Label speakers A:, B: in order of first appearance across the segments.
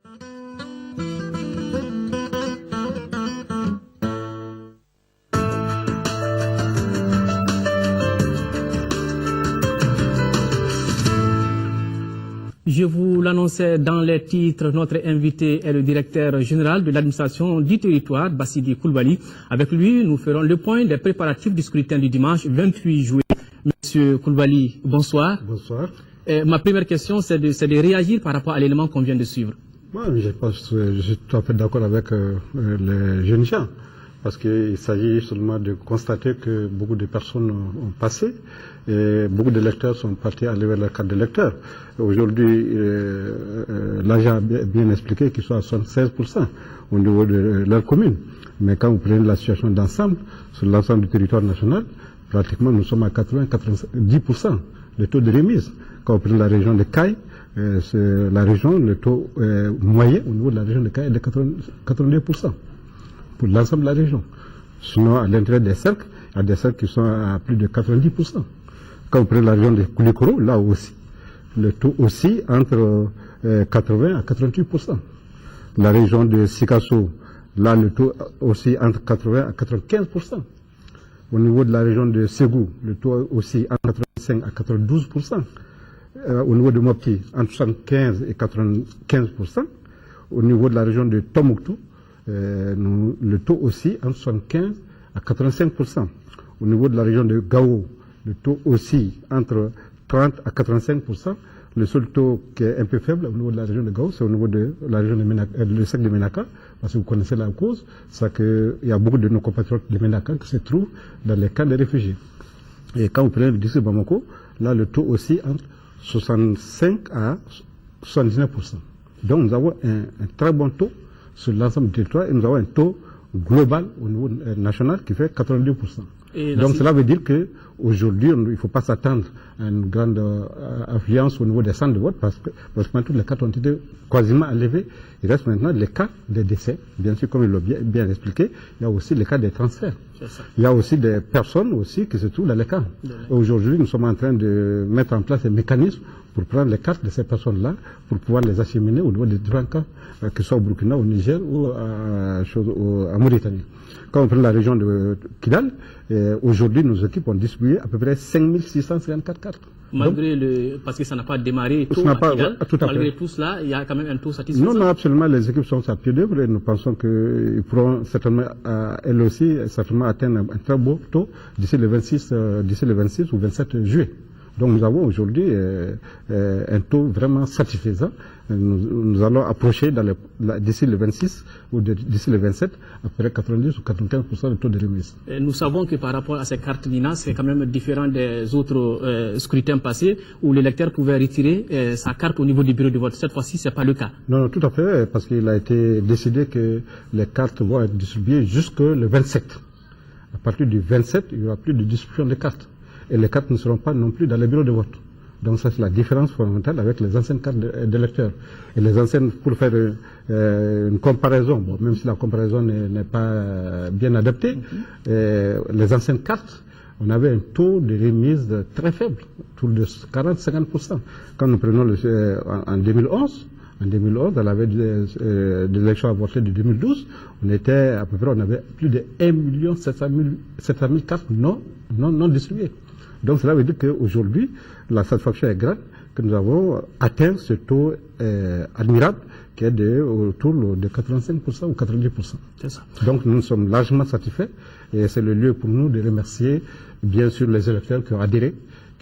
A: Je vous l'annonçais dans les titres, notre invité est le directeur général de l'administration du territoire, Bassidi Coulibaly. Avec lui, nous ferons le point des préparatifs du scrutin du dimanche 28 juillet. Monsieur Coulibaly, bonsoir.
B: Bonsoir.
A: Ma première question, c'est de réagir par rapport à l'élément qu'on vient de suivre.
B: Moi, je suis tout à fait d'accord avec les jeunes gens, parce qu'il s'agit seulement de constater que beaucoup de personnes ont passé et beaucoup d'électeurs sont partis aller vers leur carte d'électeur. Aujourd'hui, l'agent a bien expliqué qu'ils sont à 76% au niveau de leur commune. Mais quand vous prenez la situation d'ensemble, sur l'ensemble du territoire national, pratiquement nous sommes à 90% de taux de remise. Quand vous prenez la région de Caille, c'est la région, le taux moyen au niveau de la région de Caille est de 82% pour l'ensemble de la région. Sinon, à l'intérieur des cercles, il y a des cercles qui sont à plus de 90%. Quand vous prenez la région de Koulikoro, là aussi, le taux aussi entre 80 à 88%. La région de Sikasso, là, le taux aussi entre 80 à 95%. Au niveau de la région de Ségou, le taux aussi entre 85 à 92%. Au niveau de Mopti, entre 75 et 95%. Au niveau de la région de Tombouctou, le taux aussi entre 75 à 85%. Au niveau de la région de Gao, le taux aussi entre 30 à 85%. Le seul taux qui est un peu faible au niveau de la région de Gao, c'est au niveau de la région de Ménaka, le cercle de Ménaka, parce que vous connaissez la cause, c'est qu'il y a beaucoup de nos compatriotes de Ménaka qui se trouvent dans les camps de réfugiés. Et quand vous prenez le district de Bamako, là le taux aussi entre 65 à 79%. Donc nous avons un très bon taux sur l'ensemble du territoire et nous avons un taux global au niveau national qui fait 82%. Donc cela veut dire qu'aujourd'hui, il ne faut pas s'attendre à une grande affluence au niveau des centres de vote parce que toutes les cartes ont été quasiment enlevées. Il reste maintenant les cas des décès. Bien sûr, comme il l'a bien expliqué, il y a aussi les cas des transferts. Il y a aussi des personnes aussi qui se trouvent dans les camps. Aujourd'hui, nous sommes en train de mettre en place des mécanismes pour prendre les cartes de ces personnes-là pour pouvoir les acheminer au niveau des différents camps, que ce soit au Burkina, au Niger ou à Mauritanie. Quand on prend la région de Kidal, aujourd'hui nos équipes ont distribué à peu près 5654 cartes.
A: Malgré parce que ça n'a pas démarré tôt à Kidal, malgré tout cela, il y a quand même un taux satisfaisant.
B: Non, absolument, les équipes sont à pied d'œuvre et nous pensons qu'ils pourront certainement, elles aussi, certainement atteindre un très beau taux d'ici le 26 ou 27 juillet. Donc nous avons aujourd'hui un taux vraiment satisfaisant. Nous allons approcher d'ici le 26 ou d'ici le 27 à peu près 90 ou 95% de taux de remise.
A: Nous savons que par rapport à ces cartes NINA, c'est quand même différent des autres scrutins passés où l'électeur pouvait retirer sa carte au niveau du bureau de vote. Cette fois-ci, ce n'est pas le cas.
B: Non, tout à fait, parce qu'il a été décidé que les cartes vont être distribuées jusque le 27. À partir du 27, il n'y aura plus de distribution de cartes. Et les cartes ne seront pas non plus dans les bureaux de vote. Donc ça c'est la différence fondamentale avec les anciennes cartes d'électeurs. Et les anciennes, pour faire une comparaison, bon, même si la comparaison n'est pas bien adaptée, les anciennes cartes, on avait un taux de remise très faible, autour de 40-50%. Quand nous prenons en 2011, on avait des élections avortées de 2012, on avait plus de 1 700 000 cartes non distribuées. Donc cela veut dire qu'aujourd'hui, la satisfaction est grande, que nous avons atteint ce taux admirable qui est autour de 85% ou 90%.
A: C'est ça.
B: Donc nous sommes largement satisfaits et c'est le lieu pour nous de remercier bien sûr les électeurs qui ont adhéré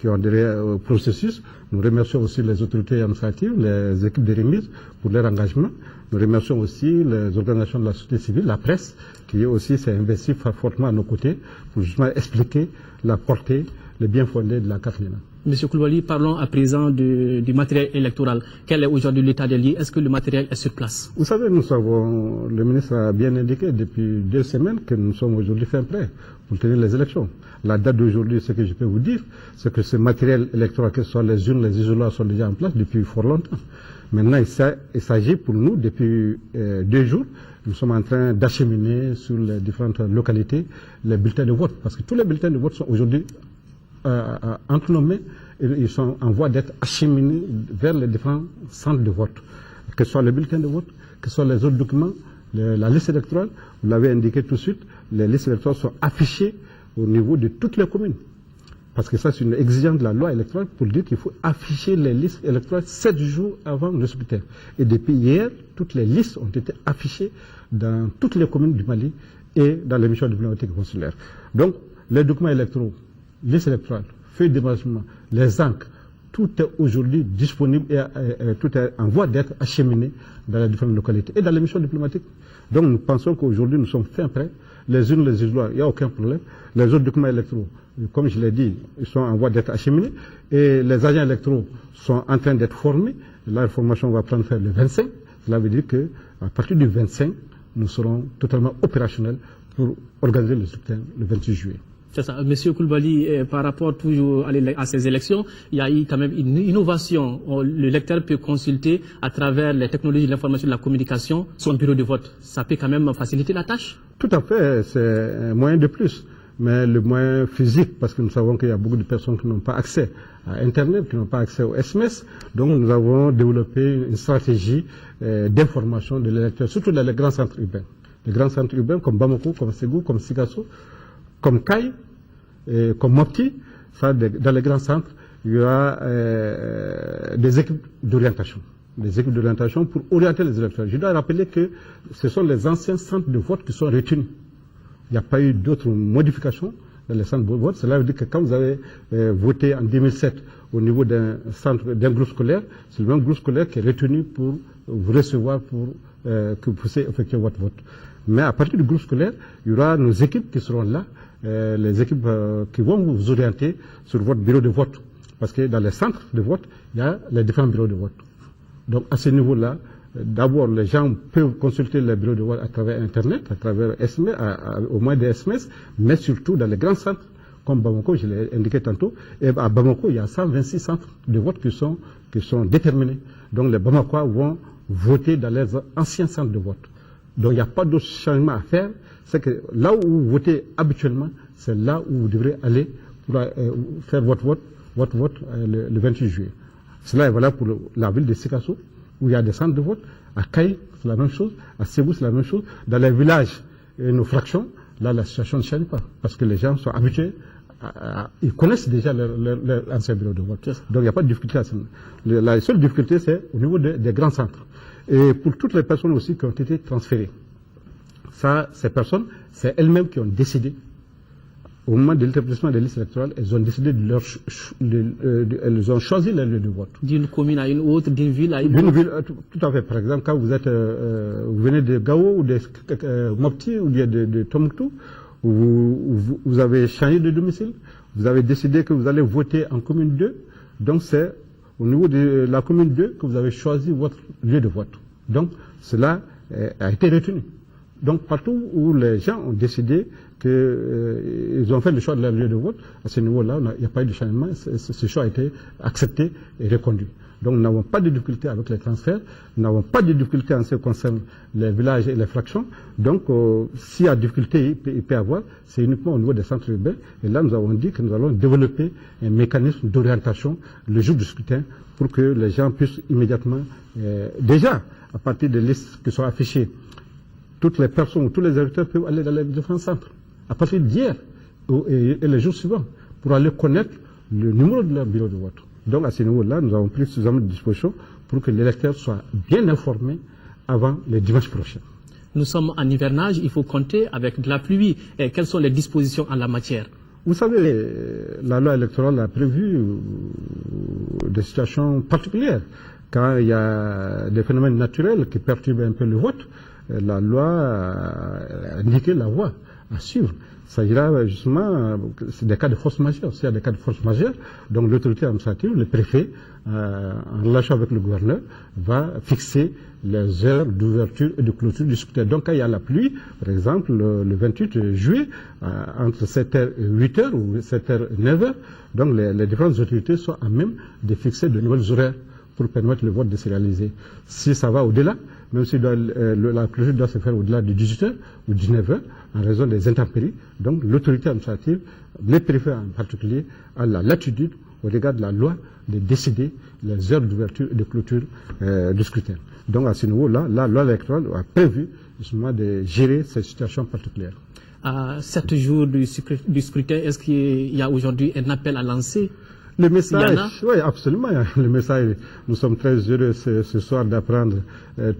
B: au processus. Nous remercions aussi les autorités administratives, les équipes de remise pour leur engagement. Nous remercions aussi les organisations de la société civile, la presse, qui aussi s'est investie fortement à nos côtés pour justement expliquer la portée, le bien fondé de la carte NINA.
A: Monsieur Coulibaly, parlons à présent du matériel électoral. Quel est aujourd'hui l'état des lieux? Est-ce que le matériel est sur place?
B: Vous savez, le ministre a bien indiqué depuis 2 semaines que nous sommes aujourd'hui fin prêts pour tenir les élections. La date d'aujourd'hui, ce que je peux vous dire, c'est que ce matériel électoral, que ce soit les urnes, les isolats, sont déjà en place depuis fort longtemps. Maintenant, il s'agit pour nous, depuis 2 jours, nous sommes en train d'acheminer sur les différentes localités les bulletins de vote. Parce que tous les bulletins de vote sont aujourd'hui entre nos mains et ils sont en voie d'être acheminés vers les différents centres de vote. que ce soit le bulletin de vote, que ce soit les autres documents, la liste électorale, vous l'avez indiqué tout de suite, les listes électorales sont affichées au niveau de toutes les communes. Parce que ça, c'est une exigence de la loi électorale pour dire qu'il faut afficher les listes électorales 7 jours avant le scrutin. Et depuis hier, toutes les listes ont été affichées dans toutes les communes du Mali et dans les missions diplomatiques et consulaires. Donc, les documents électoraux, listes électorales, feuilles d'émargement, les encres, tout est aujourd'hui disponible et tout est en voie d'être acheminé dans les différentes localités et dans les missions diplomatiques. Donc, nous pensons qu'aujourd'hui, nous sommes fin prêts. Les unes, les autres, il n'y a aucun problème. Les autres documents électoraux, comme je l'ai dit, ils sont en voie d'être acheminés et les agents électoraux sont en train d'être formés. La formation va prendre fin le 25. Cela veut dire qu'à partir du 25, nous serons totalement opérationnels pour organiser le scrutin le 26 juillet.
A: C'est ça. Monsieur Coulibaly, par rapport toujours à ces élections, il y a eu quand même une innovation. Le lecteur peut consulter à travers les technologies de l'information et de la communication son bureau de vote. Ça peut quand même faciliter la tâche?
B: Tout à fait, c'est un moyen de plus. Mais le moyen physique, parce que nous savons qu'il y a beaucoup de personnes qui n'ont pas accès à Internet, qui n'ont pas accès au SMS. Donc nous avons développé une stratégie d'information de l'électeur, surtout dans les grands centres urbains. Les grands centres urbains comme Bamako, comme Ségou, comme Sigasso, comme Kaye, comme Mopti, ça, dans les grands centres, il y aura des équipes d'orientation. Des équipes d'orientation pour orienter les électeurs. Je dois rappeler que ce sont les anciens centres de vote qui sont retenus. Il n'y a pas eu d'autres modifications dans les centres de vote. Cela veut dire que quand vous avez voté en 2007 au niveau d'un groupe scolaire, c'est le même groupe scolaire qui est retenu pour vous recevoir pour que vous puissiez effectuer votre vote. Mais à partir du groupe scolaire, il y aura nos équipes qui seront là, les équipes qui vont vous orienter sur votre bureau de vote. Parce que dans les centres de vote, il y a les différents bureaux de vote. Donc à ce niveau-là, d'abord les gens peuvent consulter les bureaux de vote à travers Internet, à travers SMS, au moins des SMS, mais surtout dans les grands centres, comme Bamako, je l'ai indiqué tantôt. Et à Bamako, il y a 126 centres de vote qui sont déterminés. Donc les Bamakois vont voter dans les anciens centres de vote. Donc il n'y a pas d'autre changement à faire. C'est que là où vous votez habituellement, c'est là où vous devrez aller pour faire votre vote le 28 juillet. Cela est valable pour la ville de Sikasso, où il y a des centres de vote. À Kaye, c'est la même chose. À Ségou, c'est la même chose. Dans les villages et nos fractions, là, la situation ne change pas. Parce que les gens sont habitués, ils connaissent déjà leur ancien bureau de vote. Donc il n'y a pas de difficulté à ça. La seule difficulté, c'est au niveau des grands centres. Et pour toutes les personnes aussi qui ont été transférées. Ça, ces personnes, c'est elles-mêmes qui ont décidé. Au moment de l'établissement des listes électorales, elles ont décidé elles ont choisi leur lieu de vote.
A: D'une commune à une autre, d'une ville à une autre.
B: D'une ville, tout à fait. Par exemple, quand vous venez de Gao ou de Mopti ou de Tombouctou, vous avez changé de domicile, vous avez décidé que vous allez voter en commune 2, donc c'est au niveau de la commune 2 que vous avez choisi votre lieu de vote. Donc cela a été retenu. Donc partout où les gens ont décidé qu'ils ont fait le choix de leur lieu de vote, à ce niveau-là, il n'y a pas eu de changement, ce choix a été accepté et reconduit. Donc nous n'avons pas de difficulté avec les transferts, nous n'avons pas de difficulté en ce qui concerne les villages et les fractions. Donc s'il y a difficulté, il peut y avoir, c'est uniquement au niveau des centres urbains. Et là, nous avons dit que nous allons développer un mécanisme d'orientation le jour du scrutin pour que les gens puissent immédiatement, déjà, à partir des listes qui sont affichées, toutes les personnes ou tous les électeurs peuvent aller dans les différents centres. À partir d'hier et les jours suivants, pour aller connaître le numéro de leur bureau de vote. Donc à ce niveau-là, nous avons pris suffisamment de dispositions pour que l'électeur soit bien informé avant les dimanches prochains.
A: Nous sommes en hivernage, il faut compter avec de la pluie. Et quelles sont les dispositions en la matière?
B: Vous savez, la loi électorale a prévu des situations particulières. Quand il y a des phénomènes naturels qui perturbent un peu le vote, la loi a indiqué la voie à suivre. Il s'agira justement des cas de force majeure. S'il y a des cas de force majeure, donc l'autorité administrative, le préfet, en relation avec le gouverneur, va fixer les heures d'ouverture et de clôture du scrutin. Donc quand il y a la pluie, par exemple, le 28 juillet, entre 7h et 8h ou 7h et 9h, donc les différentes autorités sont à même de fixer de nouvelles horaires pour permettre le vote de se réaliser. Si ça va au-delà, même si la clôture doit se faire au-delà de 18h ou 19h, en raison des intempéries, donc l'autorité administrative, les préfets en particulier, a la latitude au regard de la loi, de décider les heures d'ouverture et de clôture du scrutin. Donc à ce niveau-là, la loi électorale a prévu justement de gérer ces situations particulières.
A: À 7 jours du scrutin, est-ce qu'il y a aujourd'hui un appel à lancer?
B: Le message, oui, absolument. Le message, nous sommes très heureux ce soir d'apprendre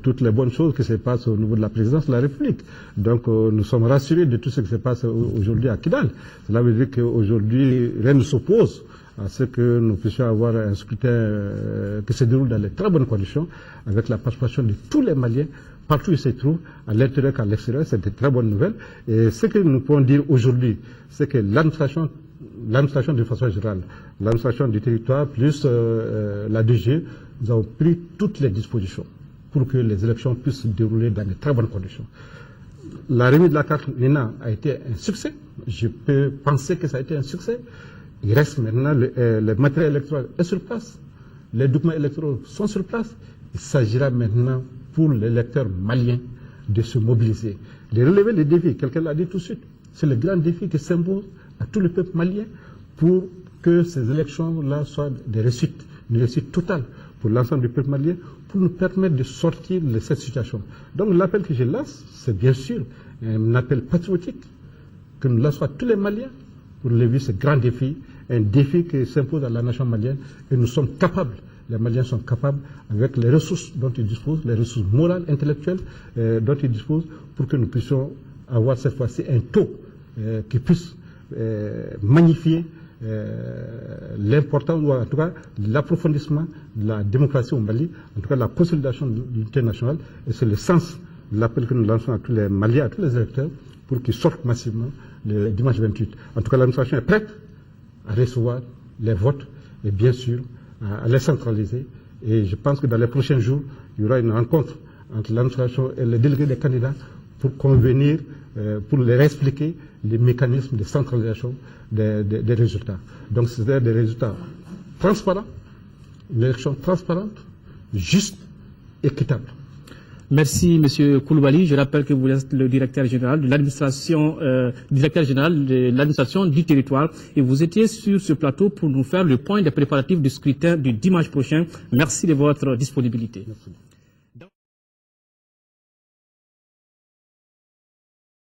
B: toutes les bonnes choses qui se passent au niveau de la présidence de la République. Donc, nous sommes rassurés de tout ce qui se passe aujourd'hui à Kidal. Cela veut dire qu'aujourd'hui, rien ne s'oppose à ce que nous puissions avoir un scrutin qui se déroule dans de très bonnes conditions, avec la participation de tous les Maliens, partout où ils se trouvent, à l'intérieur qu'à l'extérieur. C'est une très bonne nouvelle. Et ce que nous pouvons dire aujourd'hui, c'est que l'administration de façon générale, l'administration du territoire plus la DG, nous avons pris toutes les dispositions pour que les élections puissent se dérouler dans de très bonnes conditions. La remise de la carte NINA a été un succès. Je peux penser que ça a été un succès. Il reste maintenant le matériel électoral est sur place. Les documents électoraux sont sur place. Il s'agira maintenant pour les électeurs maliens de se mobiliser, de relever les défis. Quelqu'un l'a dit tout de suite. C'est le grand défi qui s'impose à tout le peuple malien pour que ces élections-là soient des réussites, une réussite totale pour l'ensemble du peuple malien, pour nous permettre de sortir de cette situation. Donc l'appel que je lance, c'est bien sûr un appel patriotique que nous lançons à tous les Maliens pour lever ce grand défi, un défi qui s'impose à la nation malienne, et nous sommes capables, les Maliens sont capables, avec les ressources dont ils disposent, les ressources morales, intellectuelles dont ils disposent, pour que nous puissions avoir cette fois-ci un taux qui puisse magnifier l'importance, ou en tout cas l'approfondissement de la démocratie au Mali, en tout cas la consolidation de l'unité nationale. Et c'est le sens de l'appel que nous lançons à tous les Maliens, à tous les électeurs, pour qu'ils sortent massivement le dimanche 28. En tout cas, l'administration est prête à recevoir les votes et bien sûr à les centraliser. Et je pense que dans les prochains jours, il y aura une rencontre entre l'administration et les délégués des candidats pour convenir, pour leur expliquer les mécanismes de centralisation des résultats. Donc, c'est des résultats transparents, une élection transparente, juste, équitable.
A: Merci, M. Koulibaly. Je rappelle que vous êtes le directeur général de l'administration, du territoire, et vous étiez sur ce plateau pour nous faire le point des préparatifs du scrutin du dimanche prochain. Merci de votre disponibilité.
B: Merci.